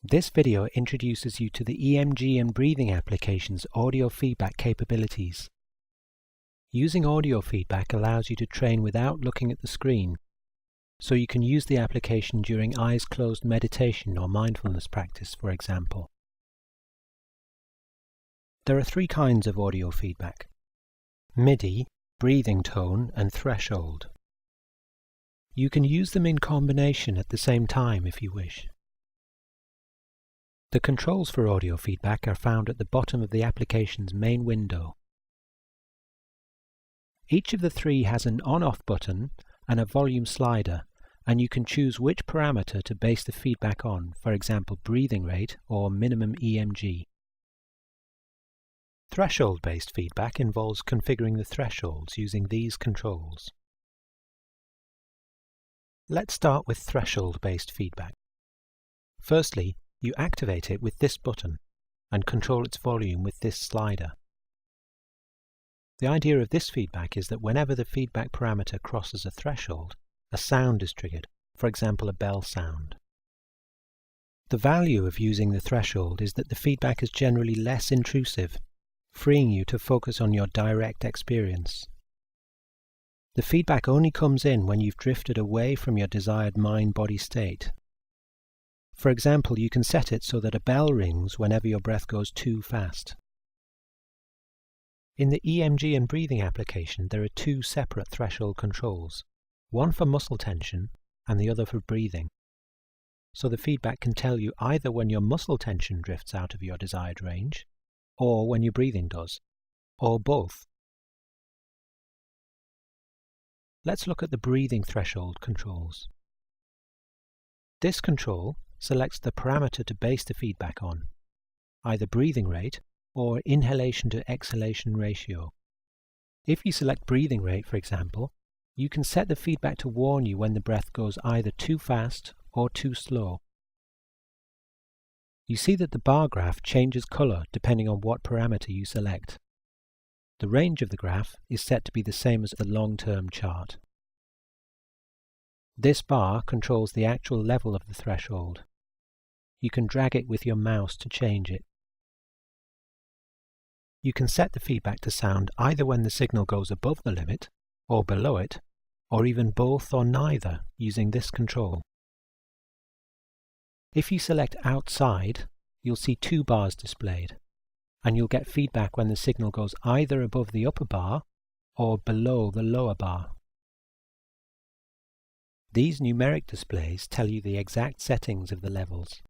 This video introduces you to the EMG and breathing application's audio feedback capabilities. Using audio feedback allows you to train without looking at the screen, so you can use the application during eyes-closed meditation or mindfulness practice, for example. There are three kinds of audio feedback: MIDI, breathing tone, and threshold. You can use them in combination at the same time if you wish. The controls for audio feedback are found at the bottom of the application's main window. Each of the three has an on-off button and a volume slider, and you can choose which parameter to base the feedback on, for example breathing rate or minimum EMG. Threshold-based feedback involves configuring the thresholds using these controls. Let's start with threshold-based feedback. Firstly, you activate it with this button and control its volume with this slider. The idea of this feedback is that whenever the feedback parameter crosses a threshold, a sound is triggered, for example a bell sound. The value of using the threshold is that the feedback is generally less intrusive, freeing you to focus on your direct experience. The feedback only comes in when you've drifted away from your desired mind-body state. For example, you can set it so that a bell rings whenever your breath goes too fast. In the EMG and breathing application, there are two separate threshold controls, one for muscle tension and the other for breathing. So the feedback can tell you either when your muscle tension drifts out of your desired range, or when your breathing does, or both. Let's look at the breathing threshold controls. This control selects the parameter to base the feedback on, either breathing rate or inhalation to exhalation ratio. If you select breathing rate, for example, you can set the feedback to warn you when the breath goes either too fast or too slow. You see that the bar graph changes color depending on what parameter you select. The range of the graph is set to be the same as the long-term chart. This bar controls the actual level of the threshold. You can drag it with your mouse to change it. You can set the feedback to sound either when the signal goes above the limit, or below it, or even both or neither using this control. If you select outside, you'll see two bars displayed, and you'll get feedback when the signal goes either above the upper bar or below the lower bar. These numeric displays tell you the exact settings of the levels.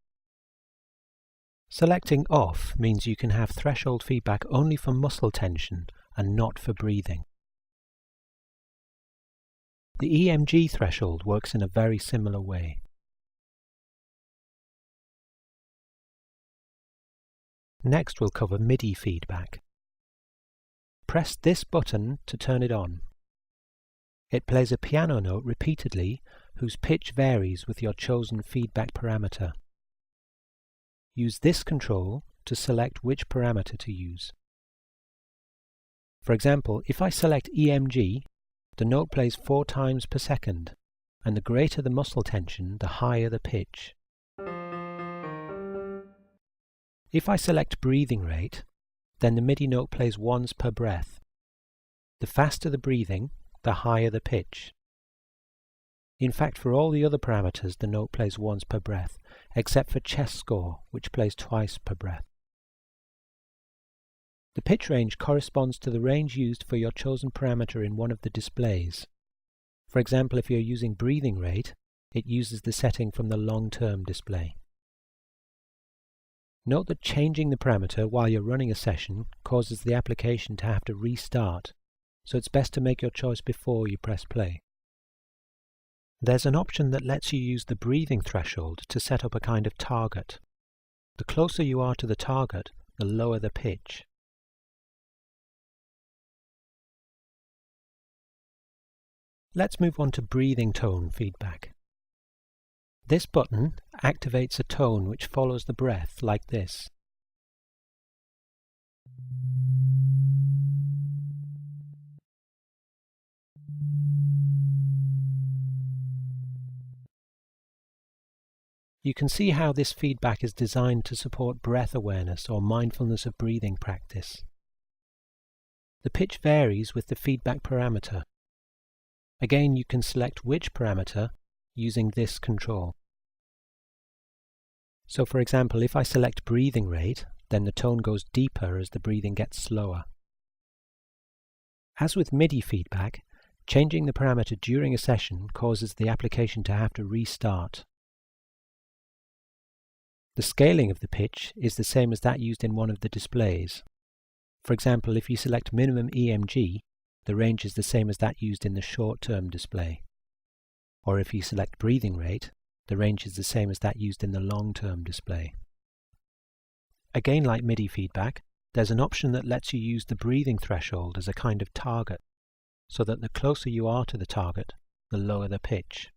Selecting off means you can have threshold feedback only for muscle tension and not for breathing. The EMG threshold works in a very similar way. Next we'll cover MIDI feedback. Press this button to turn it on. It plays a piano note repeatedly whose pitch varies with your chosen feedback parameter. Use this control to select which parameter to use. For example, if I select EMG, the note plays 4 times per second, and the greater the muscle tension, the higher the pitch. If I select breathing rate, then the MIDI note plays once per breath. The faster the breathing, the higher the pitch. In fact, for all the other parameters, the note plays once per breath, except for chest score, which plays twice per breath. The pitch range corresponds to the range used for your chosen parameter in one of the displays. For example, if you're using breathing rate, it uses the setting from the long-term display. Note that changing the parameter while you're running a session causes the application to have to restart, so it's best to make your choice before you press play. There's an option that lets you use the breathing threshold to set up a kind of target. The closer you are to the target, the lower the pitch. Let's move on to breathing tone feedback. This button activates a tone which follows the breath like this. You can see how this feedback is designed to support breath awareness or mindfulness of breathing practice. The pitch varies with the feedback parameter. Again, you can select which parameter using this control. So for example, if I select breathing rate, then the tone goes deeper as the breathing gets slower. As with MIDI feedback, changing the parameter during a session causes the application to have to restart. The scaling of the pitch is the same as that used in one of the displays. For example, if you select minimum EMG, the range is the same as that used in the short-term display. Or if you select breathing rate, the range is the same as that used in the long-term display. Again, like MIDI feedback, there's an option that lets you use the breathing threshold as a kind of target, so that the closer you are to the target, the lower the pitch.